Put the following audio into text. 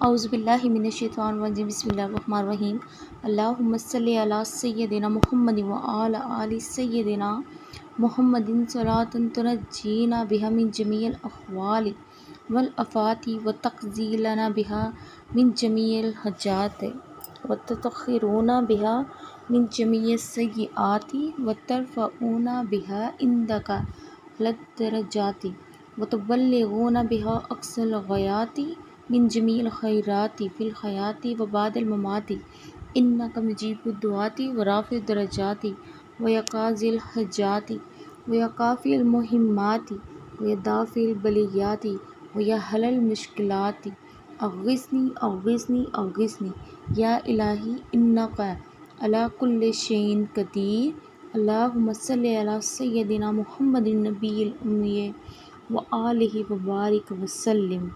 औज़ुबिल्लाहि मिनश्शैतानिर्रजीम बिस्मिल्लाहिर्रहमानिर्रहीम अल्लाहुम्मा सल्लि अला सय्यदिना मुहम्मदिन व अला आलि सय्यदिना मुहम्मदिन सलातन तुनज्जीना बिहा मिन जमीइल अहवालि वल आफाति व तक़ज़ीलना बिहा मिन जमीइल हजाति व तुतख़्खिरूना बिहा मिन जमीइस सय्यिआति व तरफ़ऊना बिहा इंदका लद दरजाति व तुबल्लिगूना बिहा अक़सल ग़ायाति मिन जमीइल ख़ैराति फ़िल हयाति व बादिल ममाति इन्नका मुजीबुद दुआति व राफ़िउद दरजाति व यक़ाज़िल हजाति व यकाफ़िल मुहिम्माति व यदाफ़िल बलियाति व यहल्लुल मुश्किलाति अग़िस्नी अग़िस्नी अग़िस्नी या इलाही इन्नका अला कुल्लि शैइन क़दीर अल्लाहुम्मा सल्लि अला सय्यदिना मुहम्मदिन नबिय्यिल उम्मी व आलिहि व बारिक व सल्लिम।